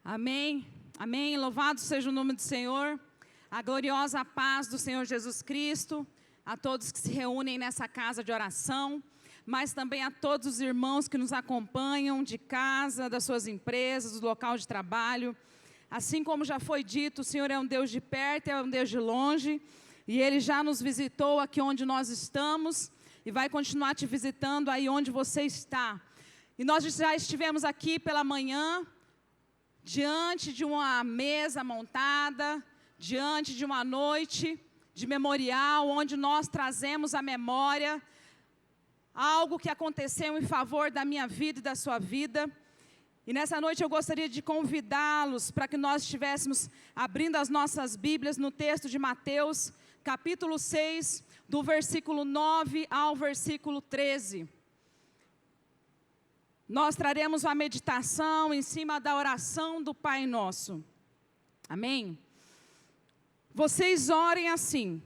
Amém, amém, louvado seja o nome do Senhor, a gloriosa paz do Senhor Jesus Cristo, a todos que se reúnem nessa casa de oração, mas também a todos os irmãos que nos acompanham de casa, das suas empresas, do local de trabalho. Assim como já foi dito, o Senhor é um Deus de perto, é um Deus de longe, e Ele já nos visitou aqui onde nós estamos, e vai continuar te visitando aí onde você está. E nós já estivemos aqui pela manhã, diante de uma mesa montada, diante de uma noite de memorial, onde nós trazemos à memória algo que aconteceu em favor da minha vida e da sua vida. E nessa noite eu gostaria de convidá-los para que nós estivéssemos abrindo as nossas Bíblias no texto de Mateus, capítulo 6, do versículo 9 ao versículo 13. Nós traremos uma meditação em cima da oração do Pai Nosso. Amém? Vocês orem assim: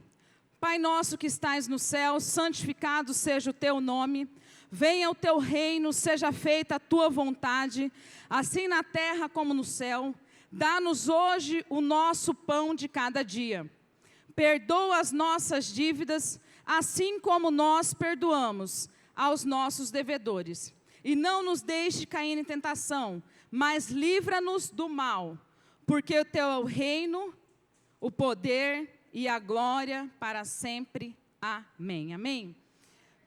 Pai nosso que estais no céu, santificado seja o teu nome. Venha o teu reino, seja feita a tua vontade, assim na terra como no céu. Dá-nos hoje o nosso pão de cada dia. Perdoa as nossas dívidas, assim como nós perdoamos aos nossos devedores. E não nos deixe cair em tentação, mas livra-nos do mal, porque o teu é o reino, o poder e a glória para sempre. Amém. Amém.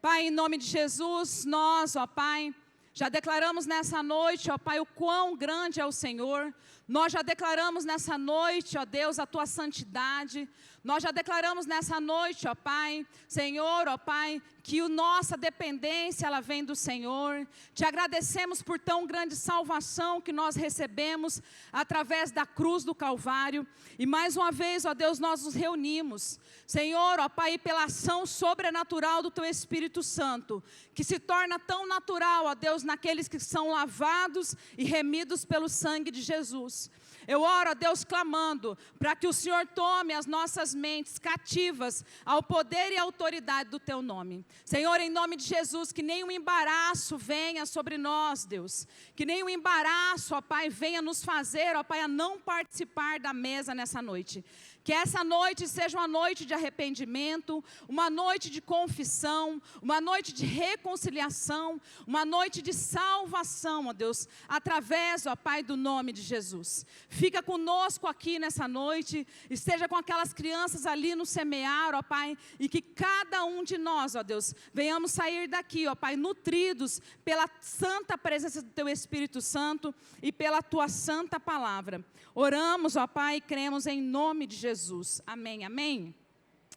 Pai, em nome de Jesus, nós, ó Pai, já declaramos nessa noite, ó Pai, o quão grande é o Senhor. Nós já declaramos nessa noite, ó Deus, a Tua santidade. Nós já declaramos nessa noite, ó Pai, Senhor, ó Pai, que a nossa dependência, ela vem do Senhor. Te agradecemos por tão grande salvação que nós recebemos através da cruz do Calvário. E mais uma vez, ó Deus, nós nos reunimos, Senhor, ó Pai, pela ação sobrenatural do Teu Espírito Santo, que se torna tão natural, ó Deus, naqueles que são lavados e remidos pelo sangue de Jesus. Eu oro a Deus clamando para que o Senhor tome as nossas mentes cativas ao poder e autoridade do Teu nome. Senhor, em nome de Jesus, que nenhum embaraço venha sobre nós, Deus. Que nenhum embaraço, ó Pai, venha nos fazer, ó Pai, a não participar da mesa nessa noite. Que essa noite seja uma noite de arrependimento, uma noite de confissão, uma noite de reconciliação, uma noite de salvação, ó Deus, através, ó Pai, do nome de Jesus. Fica conosco aqui nessa noite, esteja com aquelas crianças ali no semear, ó Pai, e que cada um de nós, ó Deus, venhamos sair daqui, ó Pai, nutridos pela santa presença do Teu Espírito Santo e pela Tua santa palavra. Oramos, ó Pai, e cremos em nome de Jesus. Amém, amém?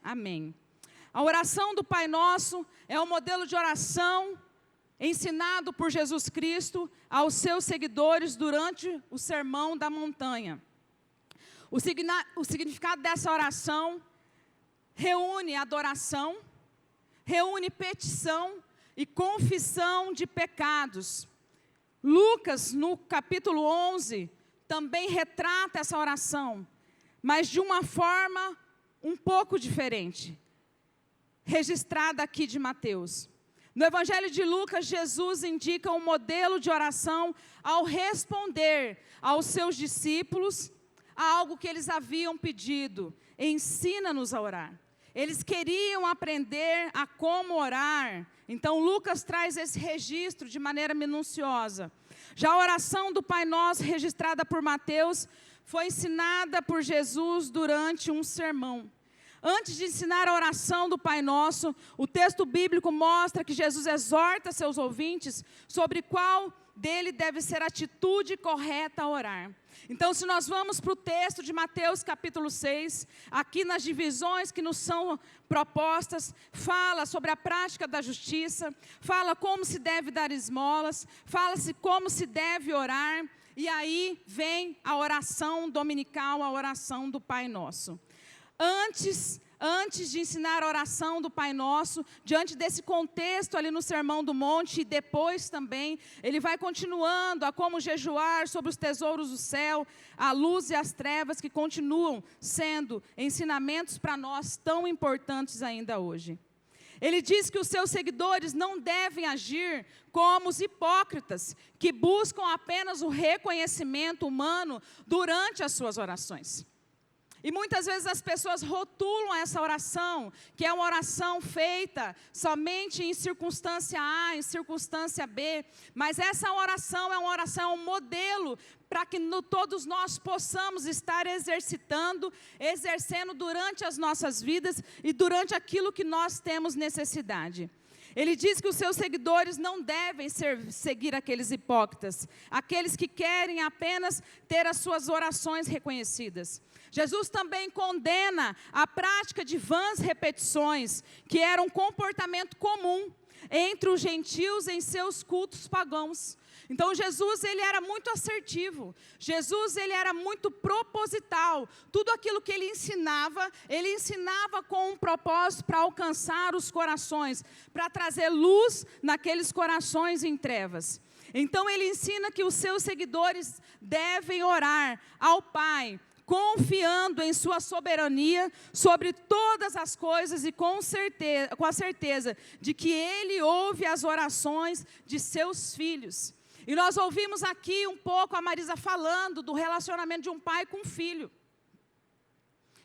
Amém. A oração do Pai Nosso é um modelo de oração ensinado por Jesus Cristo aos seus seguidores durante o Sermão da Montanha. O significado dessa oração reúne adoração, reúne petição e confissão de pecados. Lucas, no capítulo 11, também retrata essa oração, mas de uma forma um pouco diferente, registrada aqui de Mateus. No Evangelho de Lucas, Jesus indica um modelo de oração ao responder aos seus discípulos a algo que eles haviam pedido: ensina-nos a orar. Eles queriam aprender a como orar. Então Lucas traz esse registro de maneira minuciosa. Já a oração do Pai Nosso, registrada por Mateus, foi ensinada por Jesus durante um sermão. Antes de ensinar a oração do Pai Nosso, o texto bíblico mostra que Jesus exorta seus ouvintes sobre qual dele deve ser a atitude correta a orar. Então, se nós vamos para o texto de Mateus capítulo 6, aqui nas divisões que nos são propostas, fala sobre a prática da justiça, fala como se deve dar esmolas, fala-se como se deve orar, e aí vem a oração dominical, a oração do Pai Nosso. Antes de ensinar a oração do Pai Nosso, diante desse contexto ali no Sermão do Monte, e depois também, ele vai continuando a como jejuar sobre os tesouros do céu, a luz e as trevas, que continuam sendo ensinamentos para nós tão importantes ainda hoje. Ele diz que os seus seguidores não devem agir como os hipócritas, que buscam apenas o reconhecimento humano durante as suas orações. E muitas vezes as pessoas rotulam essa oração, que é uma oração feita somente em circunstância A, em circunstância B, mas essa oração é uma oração, um modelo para que todos nós possamos estar exercendo durante as nossas vidas e durante aquilo que nós temos necessidade. Ele diz que os seus seguidores não devem seguir aqueles hipócritas, aqueles que querem apenas ter as suas orações reconhecidas. Jesus também condena a prática de vãs repetições, que era um comportamento comum entre os gentios em seus cultos pagãos. Então Jesus, ele era muito assertivo, Jesus, ele era muito proposital, tudo aquilo que ele ensinava com um propósito para alcançar os corações, para trazer luz naqueles corações em trevas. Então ele ensina que os seus seguidores devem orar ao Pai, confiando em sua soberania sobre todas as coisas e com a certeza de que Ele ouve as orações de seus filhos. E nós ouvimos aqui um pouco a Marisa falando do relacionamento de um pai com um filho.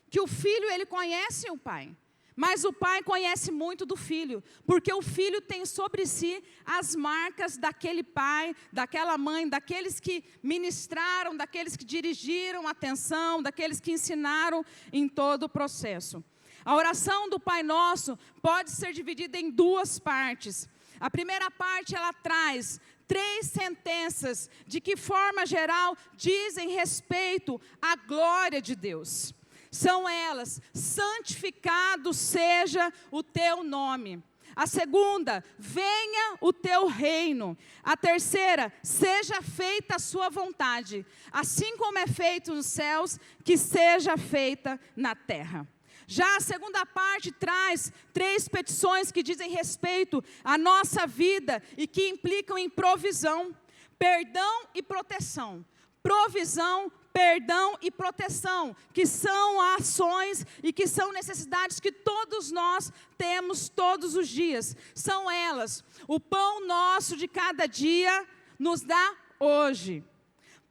Que o filho, ele conhece o pai, mas o pai conhece muito do filho, porque o filho tem sobre si as marcas daquele pai, daquela mãe, daqueles que ministraram, daqueles que dirigiram a atenção, daqueles que ensinaram em todo o processo. A oração do Pai Nosso pode ser dividida em duas partes. A primeira parte, ela traz 3 sentenças, de que forma geral dizem respeito à glória de Deus. São elas: santificado seja o teu nome. A segunda: venha o teu reino. A terceira: seja feita a sua vontade, assim como é feito nos céus, que seja feita na terra. Já a segunda parte traz 3 petições que dizem respeito à nossa vida e que implicam em provisão, perdão e proteção. Provisão, perdão e proteção, que são ações e que são necessidades que todos nós temos todos os dias. São elas: o pão nosso de cada dia nos dá hoje.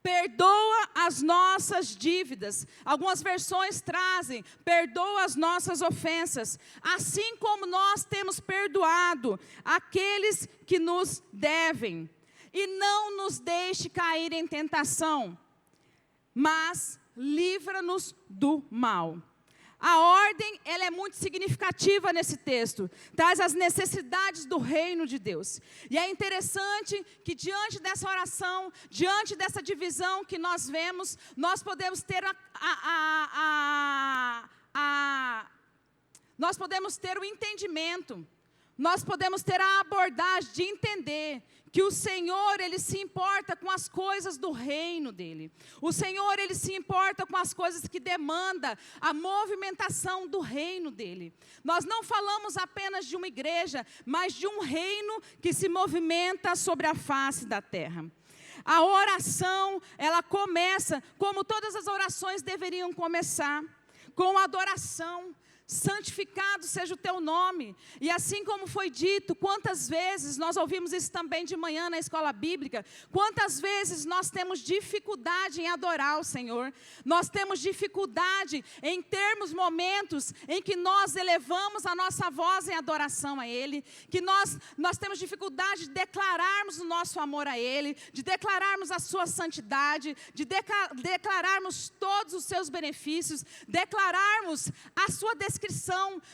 Perdoa as nossas dívidas. Algumas versões trazem: perdoa as nossas ofensas, assim como nós temos perdoado aqueles que nos devem. E não nos deixe cair em tentação, mas livra-nos do mal. A ordem, ela é muito significativa nesse texto, traz as necessidades do reino de Deus. E é interessante que diante dessa oração, diante dessa divisão que nós vemos, nós podemos ter nós podemos ter o entendimento, nós podemos ter a abordagem de entender que o Senhor, Ele se importa com as coisas do reino dEle. O Senhor, Ele se importa com as coisas que demandam a movimentação do reino dEle. Nós não falamos apenas de uma igreja, mas de um reino que se movimenta sobre a face da terra. A oração, ela começa, como todas as orações deveriam começar, com adoração. Santificado seja o teu nome. E assim como foi dito, quantas vezes nós ouvimos isso também de manhã na escola bíblica, quantas vezes nós temos dificuldade em adorar o Senhor, nós temos dificuldade em termos momentos em que nós elevamos a nossa voz em adoração a Ele, que nós temos dificuldade de declararmos o nosso amor a Ele, de declararmos a sua santidade, de declararmos todos os seus benefícios, declararmos a sua descrição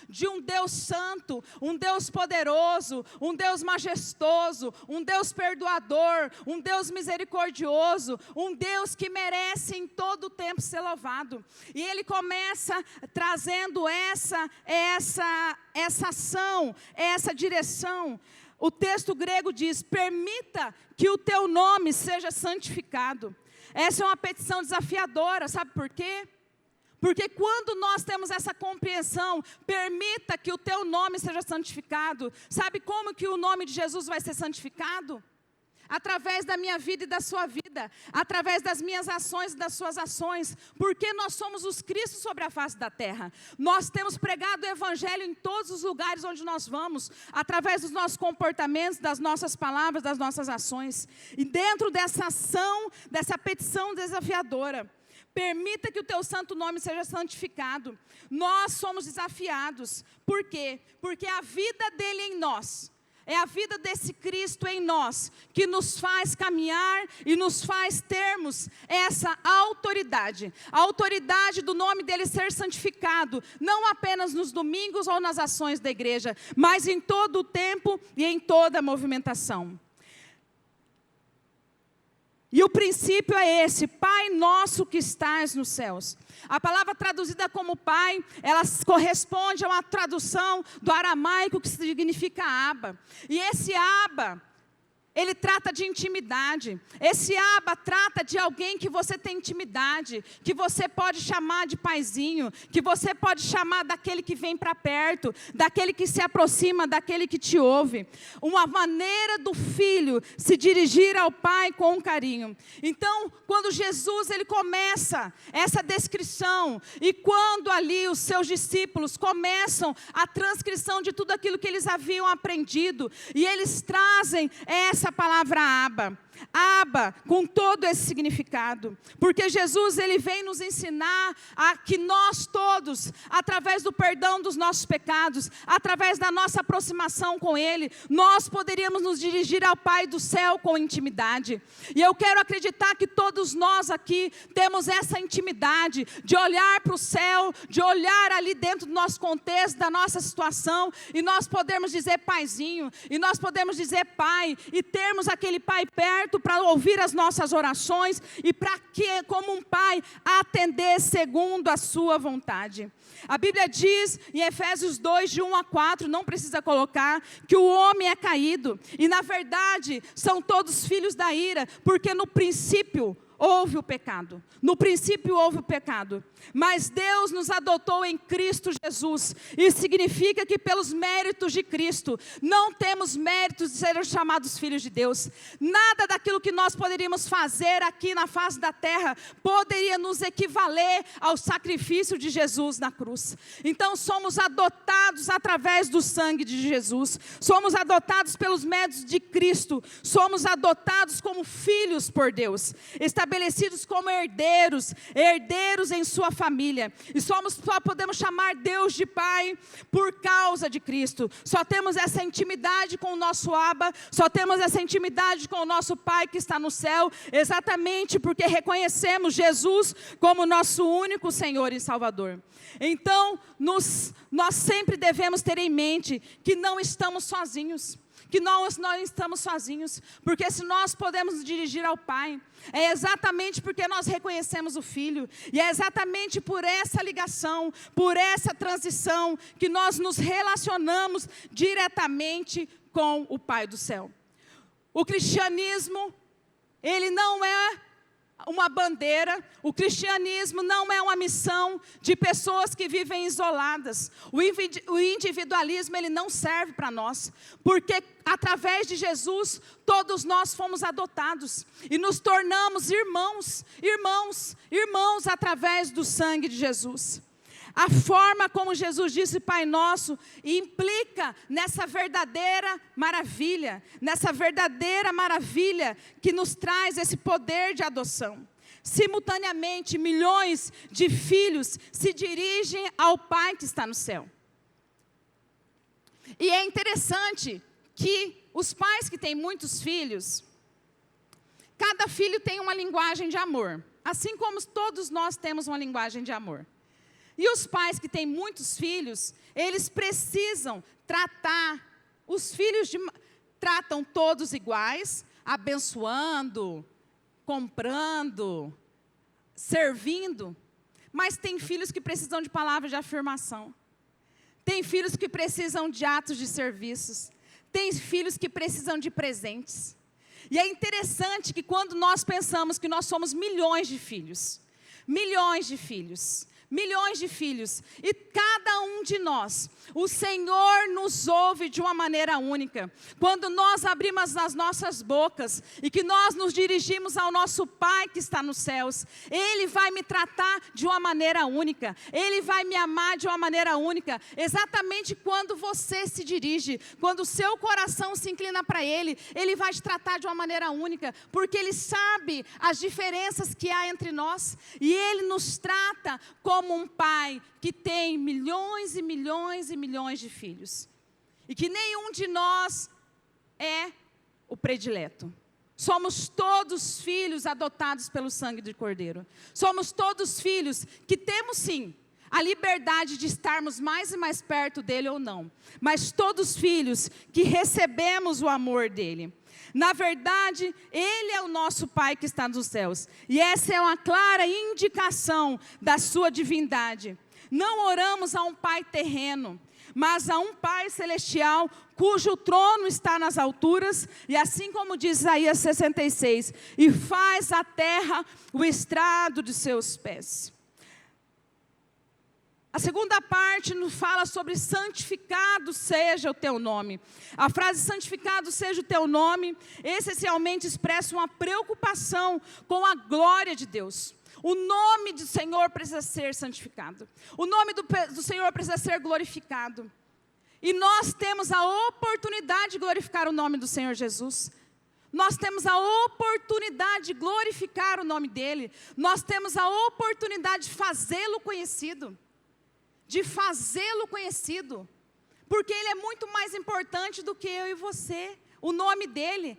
de um Deus santo, um Deus poderoso, um Deus majestoso, um Deus perdoador, um Deus misericordioso, um Deus que merece em todo o tempo ser louvado. E ele começa trazendo essa ação, essa direção. O texto grego diz: permita que o teu nome seja santificado. Essa é uma petição desafiadora, sabe por quê? Porque quando nós temos essa compreensão, permita que o teu nome seja santificado. Sabe como que o nome de Jesus vai ser santificado? Através da minha vida e da sua vida. vida, através das minhas ações e das suas ações, porque nós somos os Cristos sobre a face da terra. Nós temos pregado o Evangelho em todos os lugares onde nós vamos, através dos nossos comportamentos, das nossas palavras, das nossas ações. E dentro dessa ação, dessa petição desafiadora, permita que o teu santo nome seja santificado. Nós somos desafiados. Por quê? Porque a vida dele em nós, é a vida desse Cristo em nós, que nos faz caminhar e nos faz termos essa autoridade. A autoridade do nome dele ser santificado, não apenas nos domingos ou nas ações da igreja, mas em todo o tempo e em toda a movimentação. E o princípio é esse: Pai nosso que estás nos céus. A palavra traduzida como Pai, ela corresponde a uma tradução do aramaico que significa Abba. E esse Abba, ele trata de intimidade. Esse Abba trata de alguém que você tem intimidade, que você pode chamar de paizinho, que você pode chamar daquele que vem para perto, daquele que se aproxima, daquele que te ouve. Uma maneira do filho se dirigir ao pai com carinho. Então, quando Jesus ele começa essa descrição, e quando ali os seus discípulos começam a transcrição de tudo aquilo que eles haviam aprendido, e eles trazem essa palavra Abba. Abba, com todo esse significado, porque Jesus ele vem nos ensinar a que nós todos, através do perdão dos nossos pecados, através da nossa aproximação com Ele, nós poderíamos nos dirigir ao Pai do céu com intimidade. E eu quero acreditar que todos nós aqui temos essa intimidade de olhar para o céu, de olhar ali dentro do nosso contexto, da nossa situação, e nós podemos dizer paizinho, e nós podemos dizer pai, e termos aquele pai perto para ouvir as nossas orações e para que, como um pai, atender segundo a sua vontade. A Bíblia diz em Efésios 2, de 1 a 4, não precisa colocar, que o homem é caído. E na verdade, são todos filhos da ira, porque no princípio houve o pecado. No princípio houve o pecado. Mas Deus nos adotou em Cristo Jesus. Isso significa que pelos méritos de Cristo, não temos méritos de sermos chamados filhos de Deus. Nada daquilo que nós poderíamos fazer aqui na face da terra poderia nos equivaler ao sacrifício de Jesus na cruz. Então somos adotados através do sangue de Jesus. Somos adotados pelos méritos de Cristo. Somos adotados como filhos por Deus. Estabelecidos como herdeiros, herdeiros em sua família. E só podemos chamar Deus de Pai por causa de Cristo. Só temos essa intimidade com o nosso Abba, só temos essa intimidade com o nosso Pai que está no céu, exatamente porque reconhecemos Jesus como nosso único Senhor e Salvador. Então, nós sempre devemos ter em mente que não estamos sozinhos. Que nós não estamos sozinhos, porque se nós podemos nos dirigir ao Pai, é exatamente porque nós reconhecemos o Filho, e é exatamente por essa ligação, por essa transição, que nós nos relacionamos diretamente com o Pai do céu. O cristianismo, ele não é uma bandeira, o cristianismo não é uma missão de pessoas que vivem isoladas. O individualismo ele não serve para nós, porque através de Jesus todos nós fomos adotados e nos tornamos irmãos através do sangue de Jesus. A forma como Jesus disse Pai Nosso implica nessa verdadeira maravilha que nos traz esse poder de adoção. Simultaneamente, milhões de filhos se dirigem ao Pai que está no céu. E é interessante que os pais que têm muitos filhos, cada filho tem uma linguagem de amor, assim como todos nós temos uma linguagem de amor. E os pais que têm muitos filhos, eles precisam tratar, os filhos tratam todos iguais, abençoando, comprando, servindo, mas tem filhos que precisam de palavras de afirmação, tem filhos que precisam de atos de serviços, tem filhos que precisam de presentes. E é interessante que quando nós pensamos que nós somos milhões de filhos, milhões de filhos, e cada um de nós, o Senhor nos ouve de uma maneira única. Quando nós abrimos as nossas bocas e que nós nos dirigimos ao nosso Pai que está nos céus, Ele vai me tratar de uma maneira única, Ele vai me amar de uma maneira única. Exatamente quando você se dirige, quando o seu coração se inclina para Ele, Ele vai te tratar de uma maneira única, porque Ele sabe as diferenças que há entre nós, e Ele nos trata como um pai que tem milhões e milhões e milhões de filhos, e que nenhum de nós é o predileto. Somos todos filhos adotados pelo sangue do Cordeiro. Somos todos filhos que temos sim a liberdade de estarmos mais e mais perto dele ou não, mas todos filhos que recebemos o amor dele. Na verdade, Ele é o nosso Pai que está nos céus, e essa é uma clara indicação da sua divindade. Não oramos a um Pai terreno, mas a um Pai celestial, cujo trono está nas alturas, e assim como diz Isaías 66, e faz a terra o estrado de seus pés. A segunda parte nos fala sobre santificado seja o teu nome. A frase santificado seja o teu nome, essencialmente expressa uma preocupação com a glória de Deus. O nome do Senhor precisa ser santificado. O nome do Senhor precisa ser glorificado. E nós temos a oportunidade de glorificar o nome do Senhor Jesus. Nós temos a oportunidade de glorificar o nome dEle. Nós temos a oportunidade de fazê-lo conhecido. Porque Ele é muito mais importante do que eu e você. O nome dEle,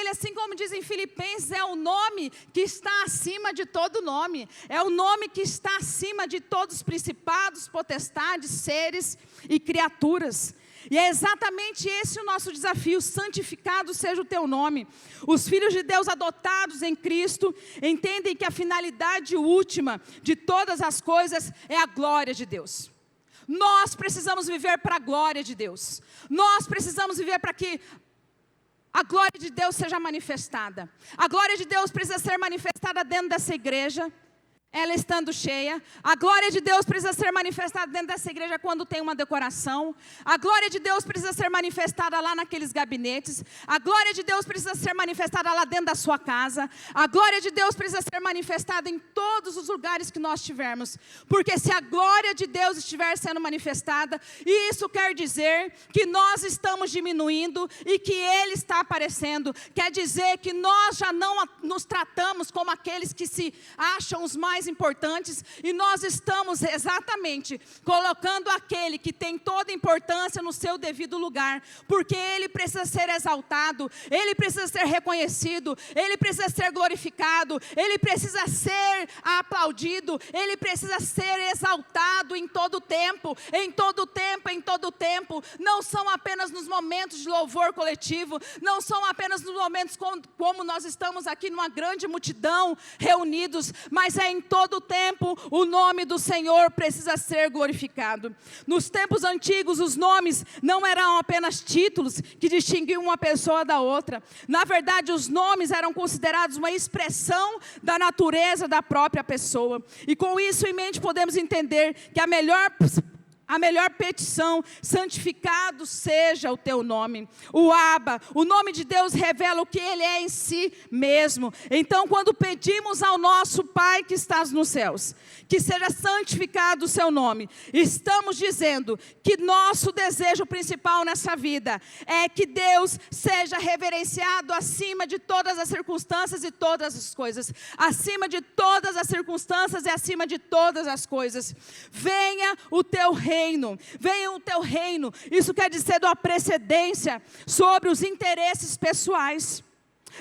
assim como diz em Filipenses, é o nome que está acima de todo nome. É o nome que está acima de todos os principados, potestades, seres e criaturas. E é exatamente esse o nosso desafio: santificado seja o teu nome. Os filhos de Deus adotados em Cristo entendem que a finalidade última de todas as coisas é a glória de Deus. Nós precisamos viver para a glória de Deus. Nós precisamos viver para que a glória de Deus seja manifestada. A glória de Deus precisa ser manifestada dentro dessa igreja, ela estando cheia. A glória de Deus precisa ser manifestada dentro dessa igreja quando tem uma decoração. A glória de Deus precisa ser manifestada lá naqueles gabinetes. A glória de Deus precisa ser manifestada lá dentro da sua casa. A glória de Deus precisa ser manifestada em todos os lugares que nós estivermos. Porque se a glória de Deus estiver sendo manifestada, isso quer dizer que nós estamos diminuindo e que Ele está aparecendo. Quer dizer que nós já não nos tratamos como aqueles que se acham os mais importantes, e nós estamos exatamente colocando aquele que tem toda a importância no seu devido lugar, porque Ele precisa ser exaltado, Ele precisa ser reconhecido, Ele precisa ser glorificado, Ele precisa ser aplaudido, Ele precisa ser exaltado em todo tempo, em todo tempo, em todo tempo. Não são apenas nos momentos de louvor coletivo, não são apenas nos momentos como nós estamos aqui numa grande multidão reunidos, mas é em todo o tempo o nome do Senhor precisa ser glorificado. Nos tempos antigos, os nomes não eram apenas títulos que distinguiam uma pessoa da outra. Na verdade, os nomes eram considerados uma expressão da natureza da própria pessoa. E com isso em mente, podemos entender que a melhor petição: santificado seja o teu nome. O Abba, o nome de Deus revela o que Ele é em si mesmo. Então, quando pedimos ao nosso Pai que estás nos céus, que seja santificado o seu nome, estamos dizendo que nosso desejo principal nessa vida é que Deus seja reverenciado acima de todas as circunstâncias e todas as coisas. Acima de todas as circunstâncias e acima de todas as coisas. Venha o teu reino, venha o teu reino. Isso quer dizer uma precedência sobre os interesses pessoais.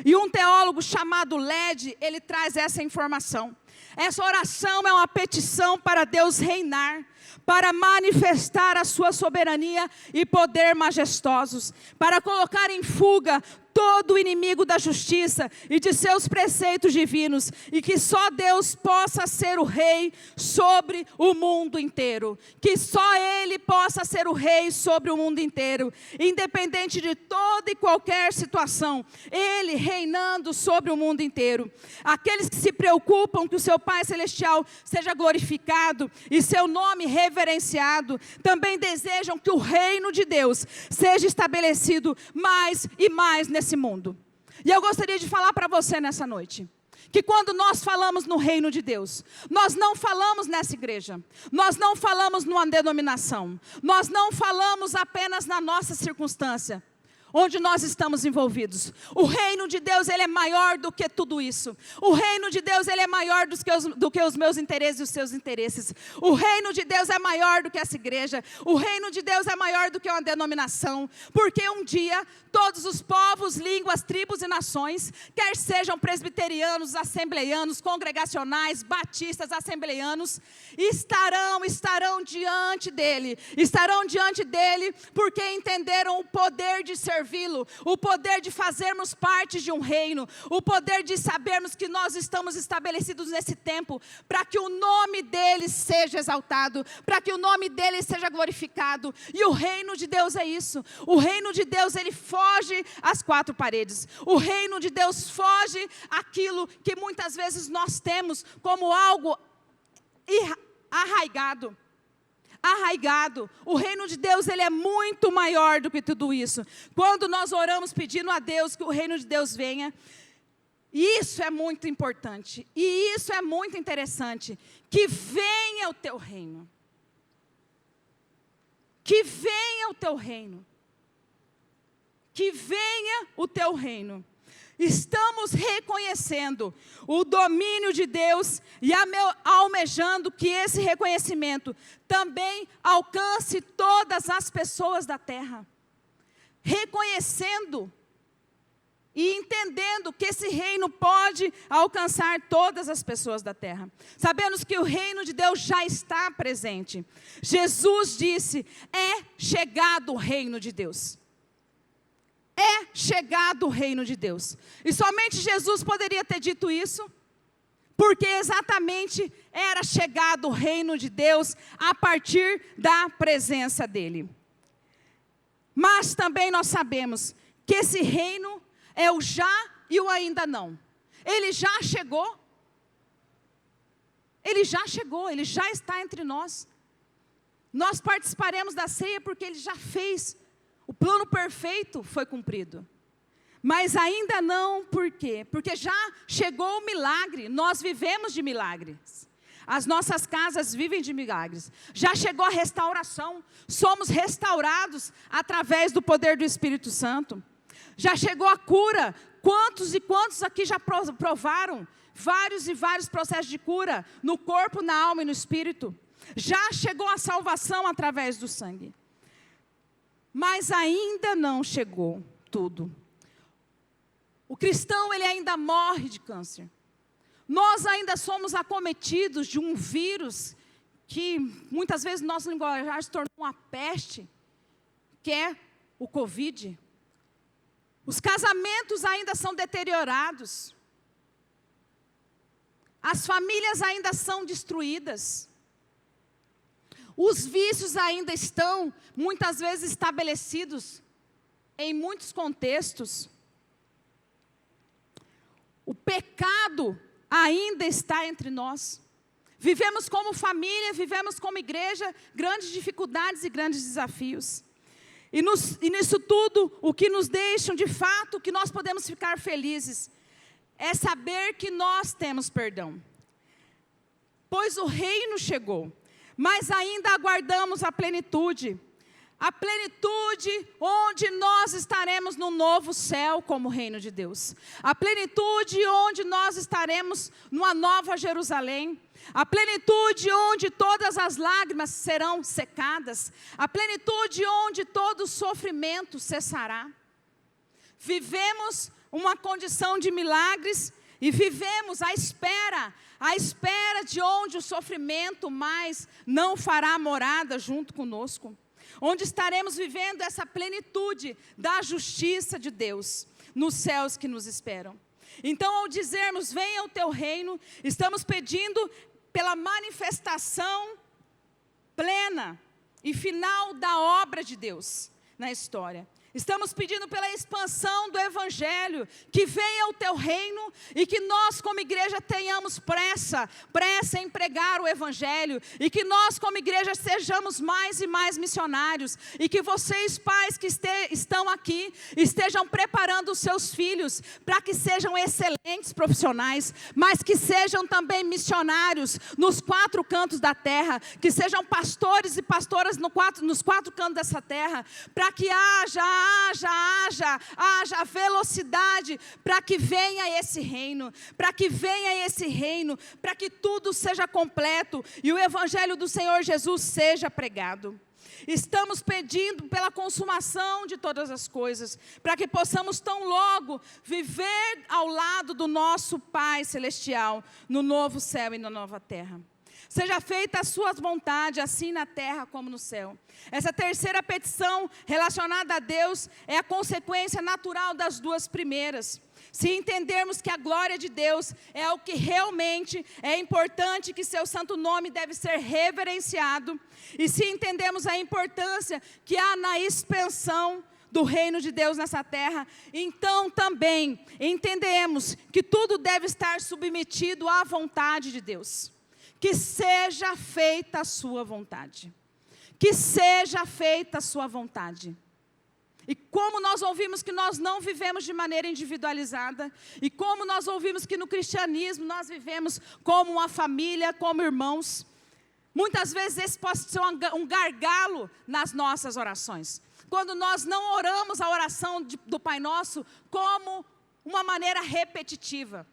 E um teólogo chamado Led, ele traz essa informação. Essa oração é uma petição para Deus reinar. para manifestar a sua soberania e poder majestosos, para colocar em fuga todo o inimigo da justiça e de seus preceitos divinos, e que só Deus possa ser o rei sobre o mundo inteiro, que só Ele possa ser o rei sobre o mundo inteiro, independente de toda e qualquer situação, Ele reinando sobre o mundo inteiro. Aqueles que se preocupam que o seu Pai Celestial seja glorificado e seu nome reverenciado, também desejam que o reino de Deus seja estabelecido mais e mais nesse mundo. E eu gostaria de falar para você nessa noite, que quando nós falamos no reino de Deus, nós não falamos nessa igreja, nós não falamos numa denominação, nós não falamos apenas na nossa circunstância, onde nós estamos envolvidos. O reino de Deus, ele é maior do que tudo isso. O reino de Deus, ele é maior do que os meus interesses e os seus interesses. O reino de Deus é maior do que essa igreja. O reino de Deus é maior do que uma denominação. Porque um dia, todos os povos, línguas, tribos e nações, quer sejam presbiterianos, assembleianos, congregacionais, batistas, assembleianos, estarão diante dele. Estarão diante dele porque entenderam o poder de servi-lo, o poder de fazermos parte de um reino, o poder de sabermos que nós estamos estabelecidos nesse tempo, para que o nome dele seja exaltado, para que o nome dele seja glorificado. E o reino de Deus é isso. O reino de Deus, ele foge às quatro paredes. O reino de Deus foge àquilo que muitas vezes nós temos como algo arraigado. O reino de Deus, ele é muito maior do que tudo isso. Quando nós oramos pedindo a Deus que o reino de Deus venha, isso é muito importante, e isso é muito interessante, que venha o teu reino. Que venha o teu reino. Que venha o teu reino. Estamos reconhecendo o domínio de Deus e almejando que esse reconhecimento também alcance todas as pessoas da terra. Reconhecendo e entendendo que esse reino pode alcançar todas as pessoas da terra. Sabemos que o reino de Deus já está presente. Jesus disse: é chegado o reino de Deus. É chegado o reino de Deus. E somente Jesus poderia ter dito isso, porque exatamente era chegado o reino de Deus a partir da presença dele. Mas também nós sabemos que esse reino é o já e o ainda não. Ele já chegou. Ele já chegou, ele já está entre nós. Nós participaremos da ceia porque ele já fez. O plano perfeito foi cumprido. Mas ainda não, por quê? Porque já chegou o milagre. Nós vivemos de milagres. As nossas casas vivem de milagres. Já chegou a restauração. Somos restaurados através do poder do Espírito Santo. Já chegou a cura. Quantos e quantos aqui já provaram vários e vários processos de cura no corpo, na alma e no espírito? Já chegou a salvação através do sangue. Mas ainda não chegou tudo. O cristão, ele ainda morre de câncer. Nós ainda somos acometidos de um vírus que muitas vezes no nosso linguajar se tornou uma peste, que é o Covid. Os casamentos ainda são deteriorados. As famílias ainda são destruídas. Os vícios ainda estão, muitas vezes, estabelecidos em muitos contextos. O pecado ainda está entre nós. Vivemos como família, vivemos como igreja, grandes dificuldades e grandes desafios. E nisso tudo, o que nos deixa, de fato, que nós podemos ficar felizes, é saber que nós temos perdão. Pois o reino chegou. Mas ainda aguardamos a plenitude onde nós estaremos no novo céu como reino de Deus, a plenitude onde nós estaremos numa nova Jerusalém, a plenitude onde todas as lágrimas serão secadas, a plenitude onde todo sofrimento cessará. Vivemos uma condição de milagres e vivemos à espera de onde o sofrimento mais não fará morada junto conosco, onde estaremos vivendo essa plenitude da justiça de Deus, nos céus que nos esperam. Então, ao dizermos, venha o teu reino, estamos pedindo pela manifestação plena e final da obra de Deus na história. Estamos pedindo pela expansão do Evangelho, que venha o teu reino e que nós como igreja tenhamos pressa em pregar o Evangelho, e que nós como igreja sejamos mais e mais missionários, e que vocês pais que estão aqui, estejam preparando os seus filhos, para que sejam excelentes profissionais, mas que sejam também missionários nos 4 cantos da terra, que sejam pastores e pastoras nos 4 cantos dessa terra, para que haja velocidade para que venha esse reino, para que tudo seja completo e o Evangelho do Senhor Jesus seja pregado. Estamos pedindo pela consumação de todas as coisas, para que possamos tão logo viver ao lado do nosso Pai Celestial, no novo céu e na nova terra. Seja feita a sua vontade, assim na terra como no céu. Essa terceira petição relacionada a Deus é a consequência natural das 2 primeiras. Se entendermos que a glória de Deus é o que realmente é importante, que seu santo nome deve ser reverenciado, e se entendemos a importância que há na expansão do reino de Deus nessa terra, então também entendemos que tudo deve estar submetido à vontade de Deus. Que seja feita a sua vontade. Que seja feita a sua vontade. E como nós ouvimos que nós não vivemos de maneira individualizada, e como nós ouvimos que no cristianismo nós vivemos como uma família, como irmãos, muitas vezes esse pode ser um gargalo nas nossas orações. Quando nós não oramos a oração do Pai Nosso como uma maneira repetitiva,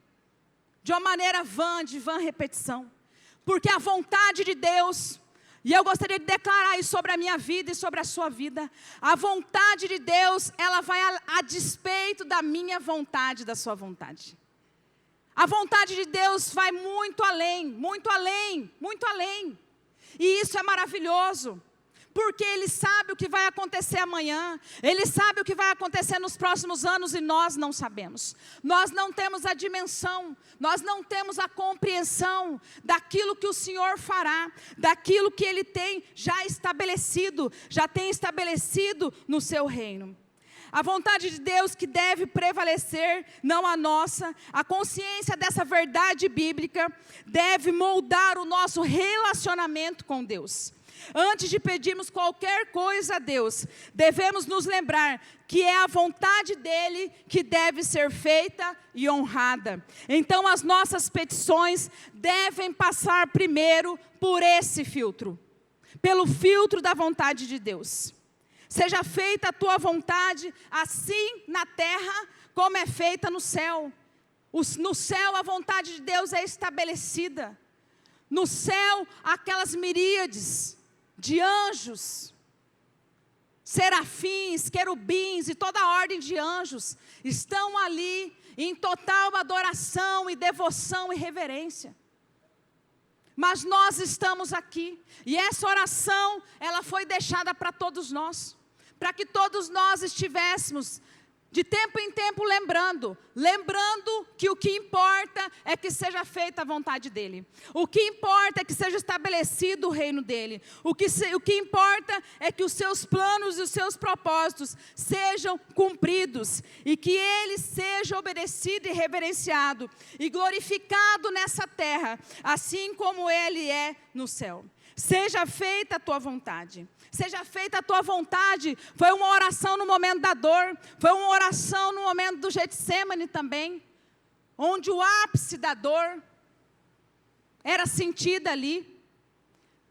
de uma maneira de vã repetição. Porque a vontade de Deus, e eu gostaria de declarar isso sobre a minha vida e sobre a sua vida, a vontade de Deus, ela vai a despeito da minha vontade, da sua vontade. A vontade de Deus vai muito além, muito além, muito além. E isso é maravilhoso. Porque Ele sabe o que vai acontecer amanhã, Ele sabe o que vai acontecer nos próximos anos e nós não sabemos. Nós não temos a dimensão, nós não temos a compreensão daquilo que o Senhor fará, daquilo que Ele tem já estabelecido no seu reino. A vontade de Deus que deve prevalecer, não a nossa. A consciência dessa verdade bíblica deve moldar o nosso relacionamento com Deus. Antes de pedirmos qualquer coisa a Deus, devemos nos lembrar que é a vontade dEle que deve ser feita e honrada. Então as nossas petições devem passar primeiro por esse filtro, pelo filtro da vontade de Deus. Seja feita a tua vontade, assim na terra como é feita no céu. No céu a vontade de Deus é estabelecida. No céu, aquelas miríades de anjos, serafins, querubins e toda a ordem de anjos estão ali em total adoração e devoção e reverência. Mas nós estamos aqui e essa oração, ela foi deixada para todos nós, para que todos nós estivéssemos de tempo em tempo lembrando que o que importa é que seja feita a vontade dEle. O que importa é que seja estabelecido o reino dEle. O que importa é que os seus planos e os seus propósitos sejam cumpridos. E que Ele seja obedecido e reverenciado e glorificado nessa terra, assim como Ele é no céu. Seja feita a tua vontade. Seja feita a tua vontade. Foi uma oração no momento da dor. Foi uma oração no momento do Getsemane também. Onde o ápice da dor era sentida ali.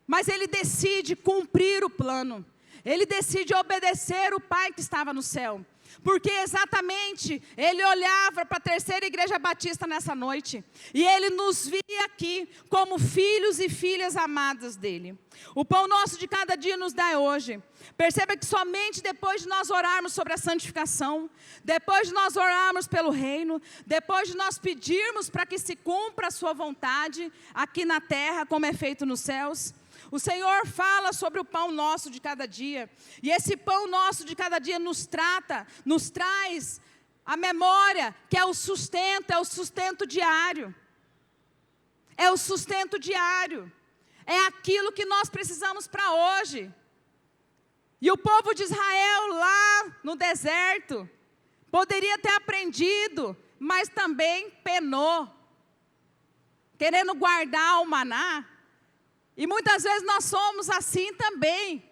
Mas Ele decide cumprir o plano. Ele decide obedecer o Pai que estava no céu. Porque exatamente ele olhava para a terceira igreja batista nessa noite. E ele nos via aqui como filhos e filhas amadas dele. O pão nosso de cada dia nos dá hoje. Perceba que somente depois de nós orarmos sobre a santificação, depois de nós orarmos pelo reino, depois de nós pedirmos para que se cumpra a sua vontade aqui na terra, como é feito nos céus, o Senhor fala sobre o pão nosso de cada dia. E esse pão nosso de cada dia nos traz a memória que é o sustento diário. É o sustento diário. É aquilo que nós precisamos para hoje. E o povo de Israel lá no deserto poderia ter aprendido, mas também penou, querendo guardar o maná. E muitas vezes nós somos assim também,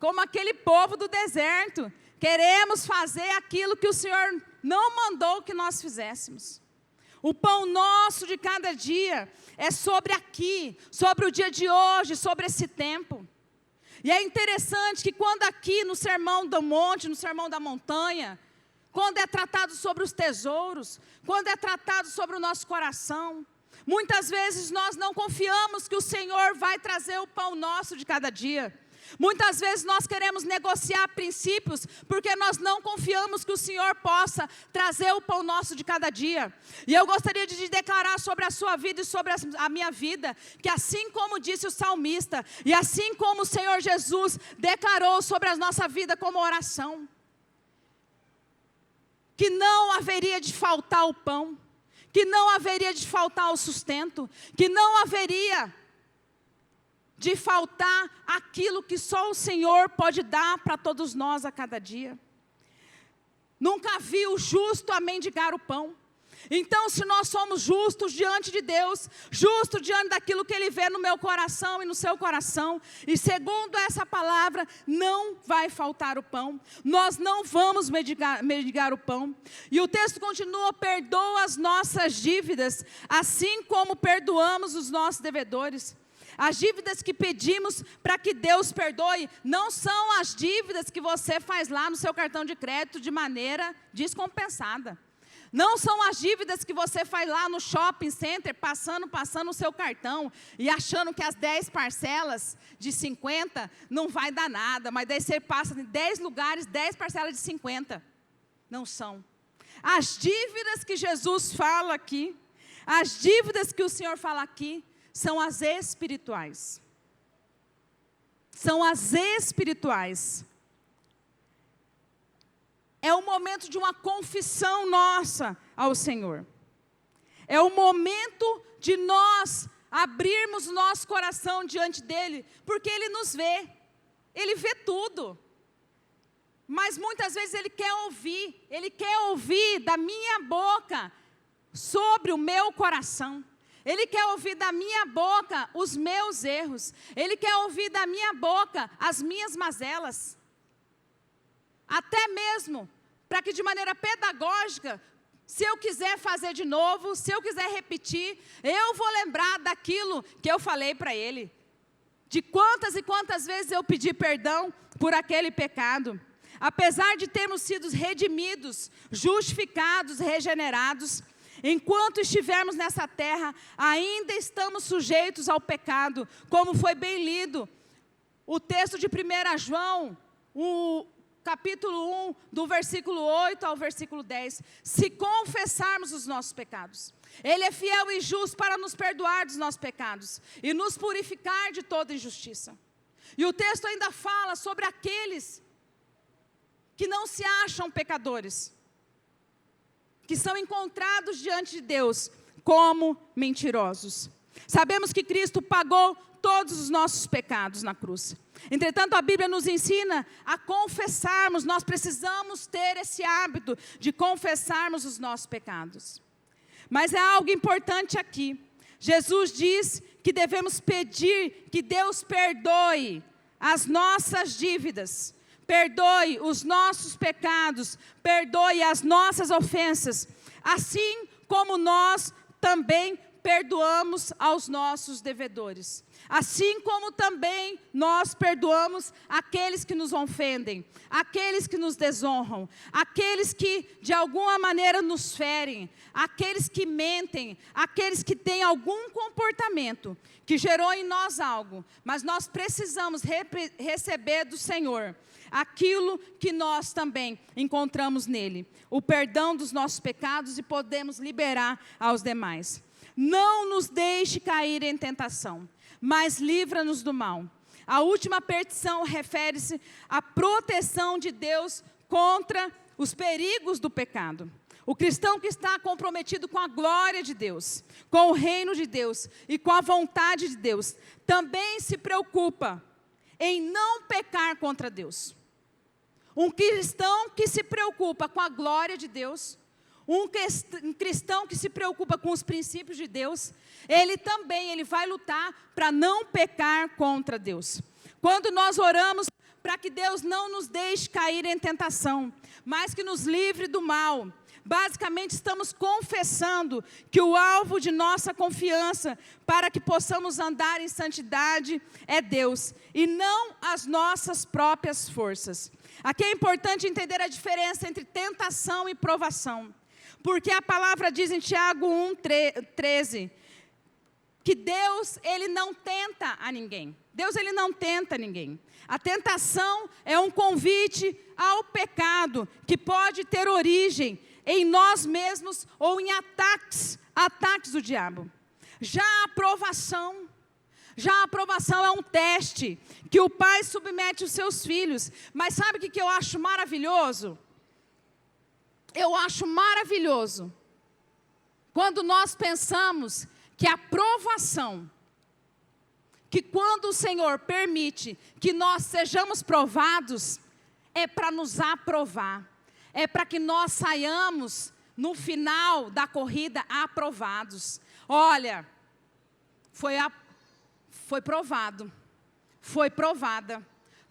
como aquele povo do deserto. Queremos fazer aquilo que o Senhor não mandou que nós fizéssemos. O pão nosso de cada dia é sobre aqui, sobre o dia de hoje, sobre esse tempo. E é interessante que quando aqui no Sermão do Monte, no Sermão da Montanha, quando é tratado sobre os tesouros, quando é tratado sobre o nosso coração, muitas vezes nós não confiamos que o Senhor vai trazer o pão nosso de cada dia. Muitas vezes nós queremos negociar princípios, porque nós não confiamos que o Senhor possa trazer o pão nosso de cada dia. E eu gostaria de declarar sobre a sua vida e sobre a minha vida, que assim como disse o salmista, e assim como o Senhor Jesus declarou sobre a nossa vida como oração, que não haveria de faltar o pão, que não haveria de faltar o sustento, que não haveria de faltar aquilo que só o Senhor pode dar para todos nós a cada dia. Nunca vi o justo a mendigar o pão. Então, se nós somos justos diante de Deus, justos diante daquilo que Ele vê no meu coração e no seu coração, e segundo essa palavra, não vai faltar o pão. Nós não vamos mendigar o pão. E o texto continua: perdoa as nossas dívidas, assim como perdoamos os nossos devedores. As dívidas que pedimos para que Deus perdoe não são as dívidas que você faz lá no seu cartão de crédito de maneira descompensada. Não são as dívidas que você faz lá no shopping center, passando o seu cartão e achando que as 10 parcelas de 50 não vai dar nada, mas daí você passa em 10 lugares, 10 parcelas de 50. Não são. As dívidas que Jesus fala aqui, as dívidas que o Senhor fala aqui, são as espirituais. São as espirituais. É o momento de uma confissão nossa ao Senhor. É o momento de nós abrirmos o nosso coração diante dEle, porque Ele nos vê. Ele vê tudo. Mas muitas vezes Ele quer ouvir da minha boca sobre o meu coração. Ele quer ouvir da minha boca os meus erros. Ele quer ouvir da minha boca as minhas mazelas. Até mesmo para que de maneira pedagógica, se eu quiser fazer de novo, se eu quiser repetir, eu vou lembrar daquilo que eu falei para ele. De quantas e quantas vezes eu pedi perdão por aquele pecado. Apesar de termos sido redimidos, justificados, regenerados, enquanto estivermos nessa terra, ainda estamos sujeitos ao pecado, como foi bem lido. O texto de 1 João, o capítulo 1, do versículo 8 ao versículo 10. Se confessarmos os nossos pecados, Ele é fiel e justo para nos perdoar dos nossos pecados e nos purificar de toda injustiça. E o texto ainda fala sobre aqueles que não se acham pecadores, que são encontrados diante de Deus como mentirosos. Sabemos que Cristo pagou todos os nossos pecados na cruz. Entretanto, a Bíblia nos ensina a confessarmos. Nós precisamos ter esse hábito de confessarmos os nossos pecados. Mas é algo importante aqui. Jesus diz que devemos pedir que Deus perdoe as nossas dívidas, perdoe os nossos pecados, perdoe as nossas ofensas, assim como nós também perdoamos aos nossos devedores. Assim como também nós perdoamos aqueles que nos ofendem, aqueles que nos desonram, aqueles que de alguma maneira nos ferem, aqueles que mentem, aqueles que têm algum comportamento que gerou em nós algo, mas nós precisamos receber do Senhor aquilo que nós também encontramos nele, o perdão dos nossos pecados, e podemos liberar aos demais. Não nos deixe cair em tentação, mas livra-nos do mal. A última petição refere-se à proteção de Deus contra os perigos do pecado. O cristão que está comprometido com a glória de Deus, com o reino de Deus e com a vontade de Deus, também se preocupa em não pecar contra Deus. Um cristão que se preocupa com a glória de Deus, um cristão que se preocupa com os princípios de Deus, ele vai lutar para não pecar contra Deus. Quando nós oramos para que Deus não nos deixe cair em tentação, mas que nos livre do mal, basicamente estamos confessando que o alvo de nossa confiança para que possamos andar em santidade é Deus, e não as nossas próprias forças. Aqui é importante entender a diferença entre tentação e provação. Porque a palavra diz em Tiago 1:13, que Deus, ele não tenta a ninguém. Deus, ele não tenta ninguém. A tentação é um convite ao pecado, que pode ter origem em nós mesmos ou em ataques do diabo. Já a aprovação é um teste que o pai submete os seus filhos. Mas sabe o que eu acho maravilhoso? Eu acho maravilhoso quando nós pensamos que a provação, que quando o Senhor permite que nós sejamos provados, é para nos aprovar, é para que nós saiamos no final da corrida aprovados. Olha, foi provado, foi provada,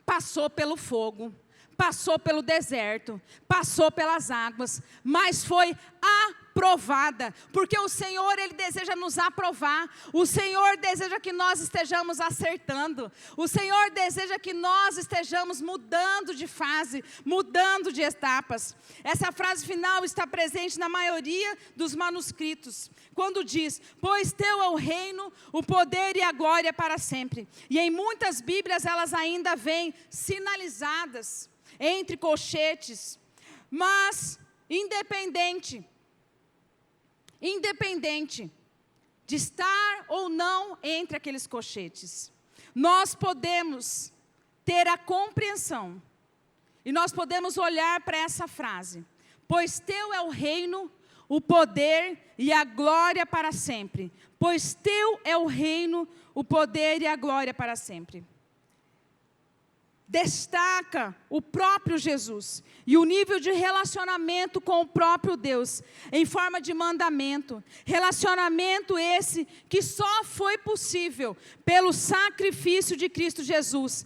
passou pelo fogo, passou pelo deserto, passou pelas águas, mas foi aprovada, porque o Senhor, ele deseja nos aprovar, o Senhor deseja que nós estejamos acertando, o Senhor deseja que nós estejamos mudando de fase, mudando de etapas. Essa frase final está presente na maioria dos manuscritos, quando diz: pois teu é o reino, o poder e a glória para sempre. E em muitas Bíblias elas ainda vêm sinalizadas entre colchetes, mas independente de estar ou não entre aqueles colchetes, nós podemos ter a compreensão, e nós podemos olhar para essa frase: pois teu é o reino, o poder e a glória para sempre. Pois teu é o reino, o poder e a glória para sempre. Destaca o próprio Jesus e o nível de relacionamento com o próprio Deus em forma de mandamento. Relacionamento esse que só foi possível pelo sacrifício de Cristo Jesus,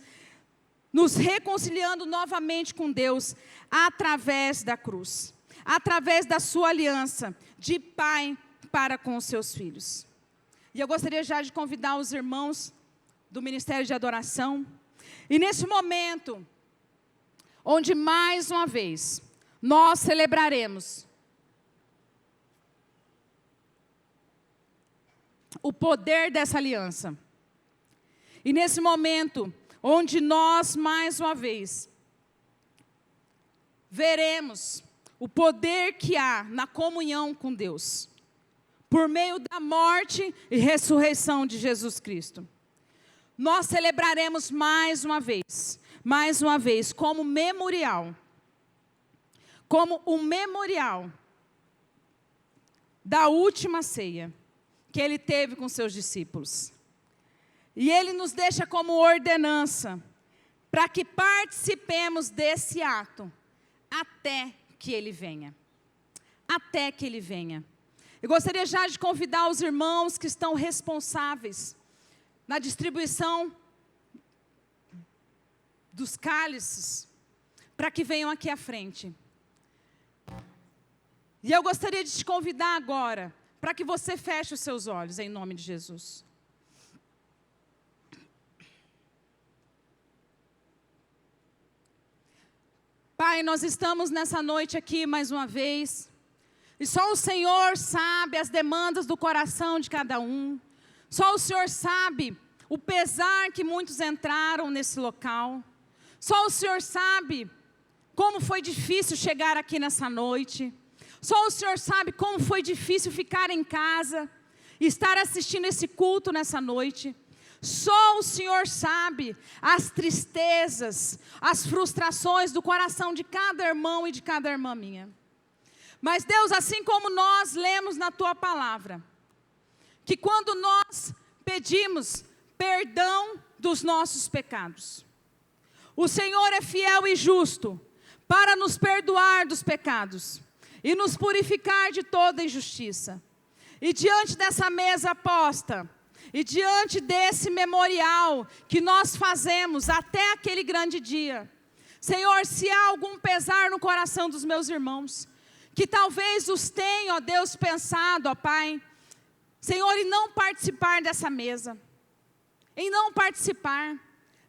nos reconciliando novamente com Deus através da cruz, através da sua aliança de pai para com os seus filhos. E eu gostaria já de convidar os irmãos do Ministério de Adoração. E nesse momento, onde mais uma vez nós celebraremos o poder dessa aliança, e nesse momento, onde nós mais uma vez veremos o poder que há na comunhão com Deus, por meio da morte e ressurreição de Jesus Cristo, nós celebraremos mais uma vez, como memorial da última ceia que ele teve com seus discípulos. E ele nos deixa como ordenança para que participemos desse ato até que ele venha. Até que ele venha. Eu gostaria já de convidar os irmãos que estão responsáveis na distribuição dos cálices, para que venham aqui à frente. E eu gostaria de te convidar agora, para que você feche os seus olhos, em nome de Jesus. Pai, nós estamos nessa noite aqui mais uma vez, e só o Senhor sabe as demandas do coração de cada um. Só o Senhor sabe o pesar que muitos entraram nesse local. Só o Senhor sabe como foi difícil chegar aqui nessa noite. Só o Senhor sabe como foi difícil ficar em casa e estar assistindo esse culto nessa noite. Só o Senhor sabe as tristezas, as frustrações do coração de cada irmão e de cada irmã minha. Mas Deus, assim como nós lemos na Tua palavra, que quando nós pedimos perdão dos nossos pecados, o Senhor é fiel e justo para nos perdoar dos pecados e nos purificar de toda injustiça. E diante dessa mesa posta, e diante desse memorial que nós fazemos até aquele grande dia, Senhor, se há algum pesar no coração dos meus irmãos, que talvez os tenha, ó Deus, pensado, ó Pai, Senhor, em não participar dessa mesa, em não participar,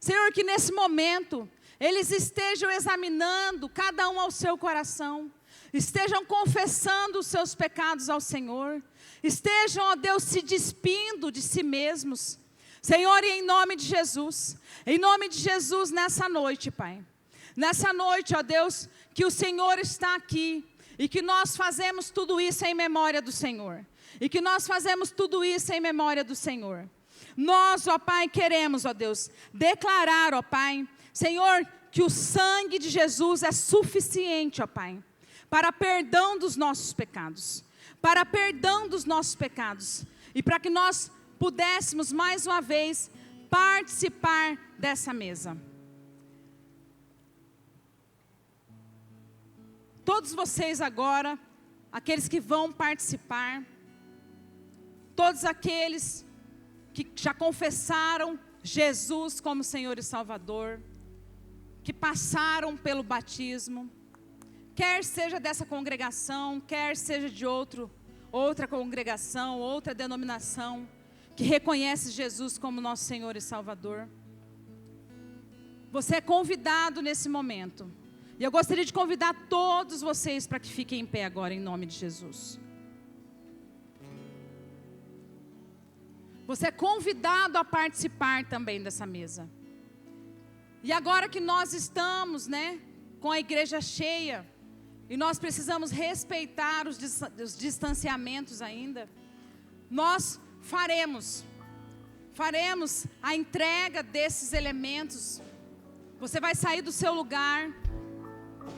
Senhor, que nesse momento, eles estejam examinando cada um ao seu coração, estejam confessando os seus pecados ao Senhor, estejam, ó Deus, se despindo de si mesmos, Senhor, e em nome de Jesus, nessa noite, Pai, nessa noite, ó Deus, que o Senhor está aqui, e que nós fazemos tudo isso em memória do Senhor, nós, ó Pai, queremos, ó Deus, declarar, ó Pai, Senhor, que o sangue de Jesus é suficiente, ó Pai, para perdão dos nossos pecados, e para que nós pudéssemos mais uma vez participar dessa mesa. Todos vocês agora, aqueles que vão participar, todos aqueles que já confessaram Jesus como Senhor e Salvador, que passaram pelo batismo, quer seja dessa congregação, quer seja de outra congregação, outra denominação, que reconhece Jesus como nosso Senhor e Salvador. Você é convidado nesse momento, e eu gostaria de convidar todos vocês para que fiquem em pé agora, em nome de Jesus. Você é convidado a participar também dessa mesa. E agora que nós estamos, com a igreja cheia, e nós precisamos respeitar os distanciamentos ainda, nós faremos a entrega desses elementos. Você vai sair do seu lugar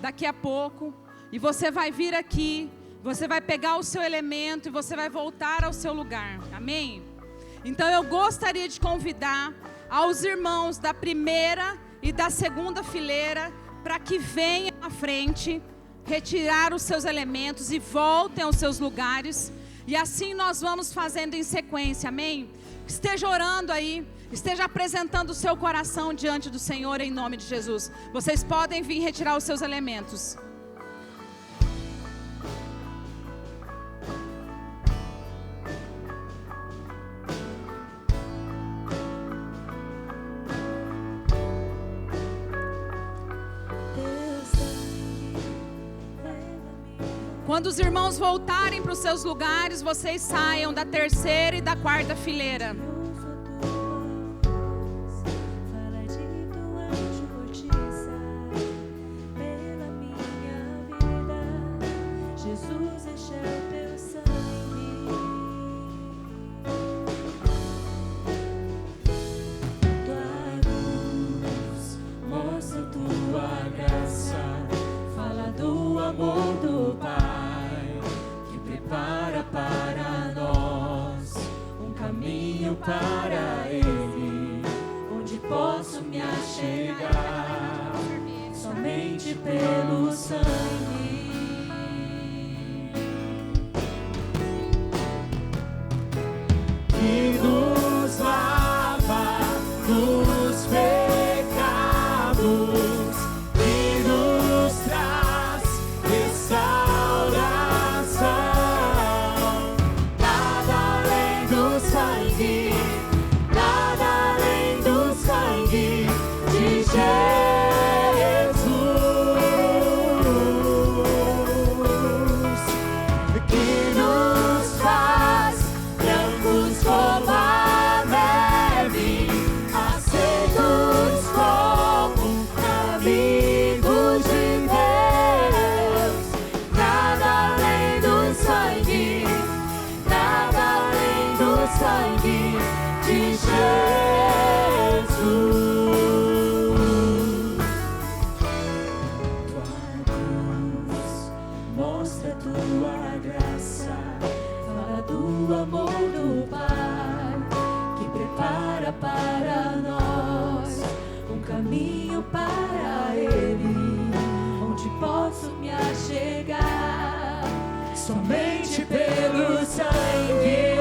daqui a pouco, e você vai vir aqui, você vai pegar o seu elemento, e você vai voltar ao seu lugar, amém? Então eu gostaria de convidar aos irmãos da primeira e da segunda fileira, para que venham à frente, retirar os seus elementos e voltem aos seus lugares, e assim nós vamos fazendo em sequência, amém? Esteja orando aí, esteja apresentando o seu coração diante do Senhor em nome de Jesus. Vocês podem vir retirar os seus elementos. Quando os irmãos voltarem para os seus lugares, vocês saiam da terceira e da quarta fileira. Para Ele, onde posso me achegar, somente pelo sangue. Que nos lava dos pecados, que nos traz restauração. mostra tua graça, fala do amor do Pai, que prepara para nós um caminho para Ele, onde posso me achegar somente pelo sangue.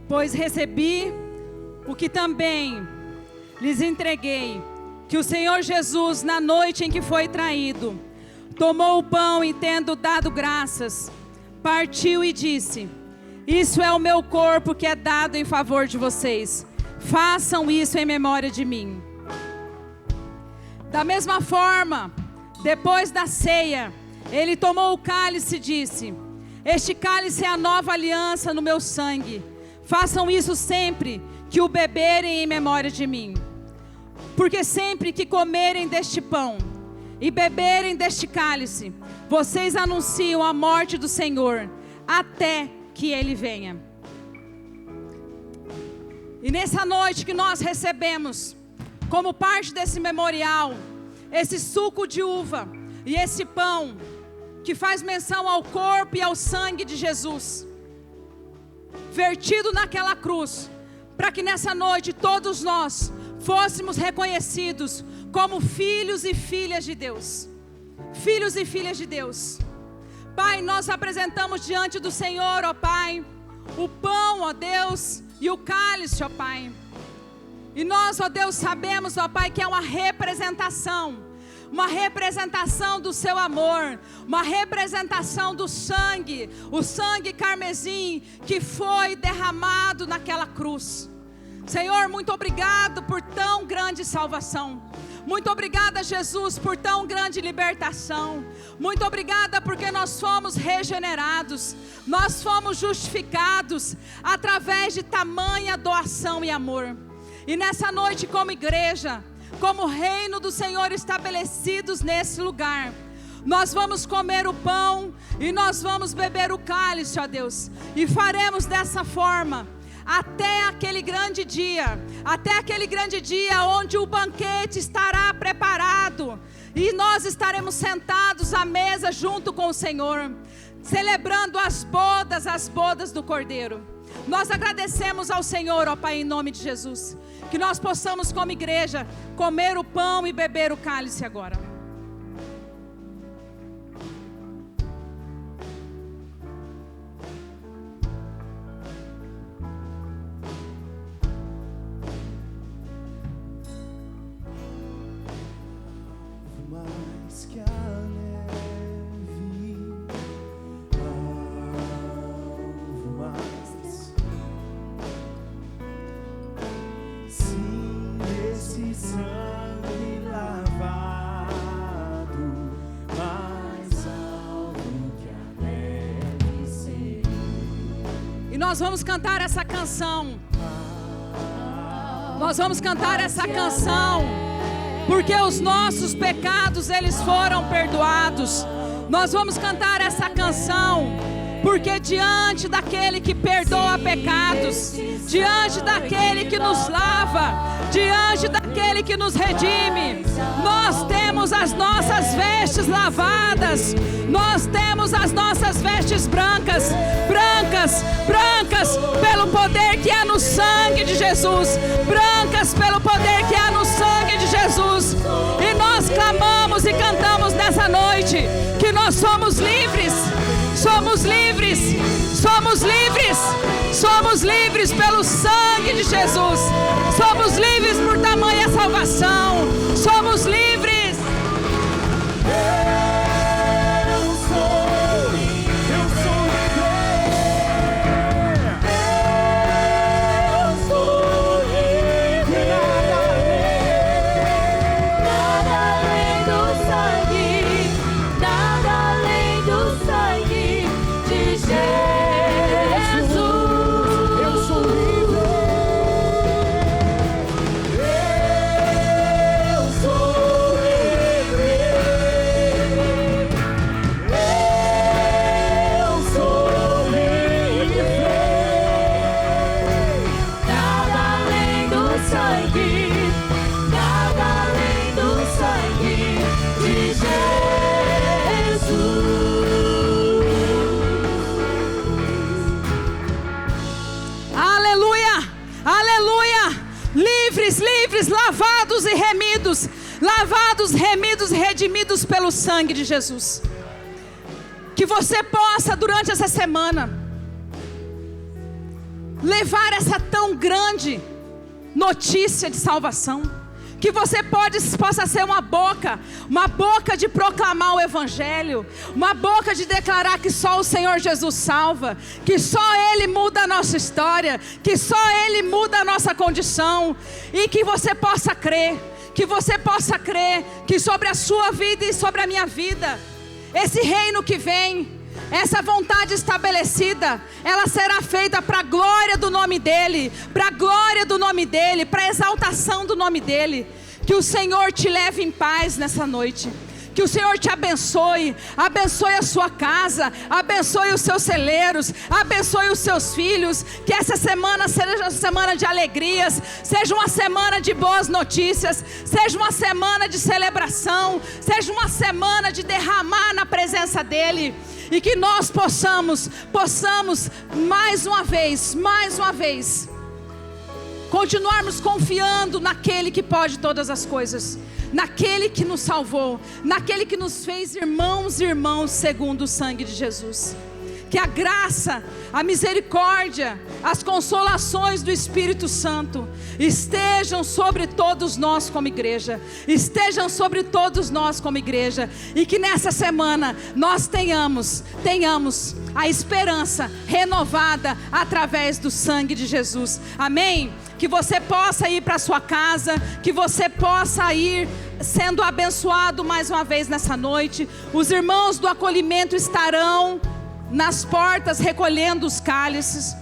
Pois recebi o que também lhes entreguei, que o Senhor Jesus, na noite em que foi traído, tomou o pão e, tendo dado graças, partiu e disse: isso é o meu corpo que é dado em favor de vocês, façam isso em memória de mim. Da mesma forma, depois da ceia, ele tomou o cálice e disse: este cálice é a nova aliança no meu sangue. Façam isso sempre que o beberem em memória de mim. Porque sempre que comerem deste pão e beberem deste cálice, vocês anunciam a morte do Senhor, até que Ele venha. E nessa noite que nós recebemos, como parte desse memorial, esse suco de uva e esse pão, que faz menção ao corpo e ao sangue de Jesus, vertido naquela cruz, para que nessa noite todos nós fôssemos reconhecidos como filhos e filhas de Deus. Filhos e filhas de Deus. Pai, nós apresentamos diante do Senhor, ó Pai, o pão, ó Deus, e o cálice, ó Pai. E nós, ó Deus, sabemos, ó Pai, que é uma representação do seu amor, uma representação do sangue, o sangue carmesim que foi derramado naquela cruz. Senhor, muito obrigado por tão grande salvação. Muito obrigada, Jesus, por tão grande libertação. Muito obrigada porque nós fomos regenerados, nós fomos justificados através de tamanha doação e amor. E nessa noite, como igreja, como reino do Senhor estabelecidos nesse lugar, nós vamos comer o pão e nós vamos beber o cálice, ó Deus, e faremos dessa forma até aquele grande dia onde o banquete estará preparado e nós estaremos sentados à mesa junto com o Senhor, celebrando as bodas do Cordeiro. Nós agradecemos ao Senhor, ó Pai, em nome de Jesus, que nós possamos como igreja comer o pão e beber o cálice agora. Mais que a neve, alvo mais. Se sangue lavado, mais alto que a neve seria. E nós vamos cantar essa canção. Nós vamos cantar essa canção, porque os nossos pecados, eles foram perdoados. Nós vamos cantar essa canção, porque diante daquele que perdoa pecados, diante daquele que nos lava, diante daquele que nos redime, nós temos as nossas vestes lavadas, nós temos as nossas vestes brancas, brancas, brancas, pelo poder que é no sangue de Jesus, brancas pelo poder que é no sangue de Jesus. E nós clamamos e cantamos nessa noite que nós somos livres, somos livres, somos livres, somos livres pelo sangue de Jesus, somos livres por tamanha salvação, somos livres. Lavados e remidos, lavados, remidos, redimidos pelo sangue de Jesus. Que você possa durante essa semana levar essa tão grande notícia de salvação, que você possa ser uma boca de proclamar o Evangelho, uma boca de declarar que só o Senhor Jesus salva, que só Ele muda a nossa história, que só Ele muda a nossa condição, e que você possa crer, que sobre a sua vida e sobre a minha vida, esse reino que vem, essa vontade estabelecida, ela será feita para a glória do nome dEle, para a glória do nome dEle, para a exaltação do nome dEle. Que o Senhor te leve em paz nessa noite, que o Senhor te abençoe, abençoe a sua casa, abençoe os seus celeiros, abençoe os seus filhos, que essa semana seja uma semana de alegrias, seja uma semana de boas notícias, seja uma semana de celebração, seja uma semana de derramar na presença dEle, e que nós possamos mais uma vez, continuarmos confiando naquele que pode todas as coisas, naquele que nos salvou, naquele que nos fez irmãos segundo o sangue de Jesus. Que a graça, a misericórdia, as consolações do Espírito Santo estejam sobre todos nós como igreja, e que nessa semana nós tenhamos a esperança renovada através do sangue de Jesus. Amém? Que você possa ir para a sua casa, que você possa ir sendo abençoado mais uma vez nessa noite. Os irmãos do acolhimento estarão nas portas recolhendo os cálices.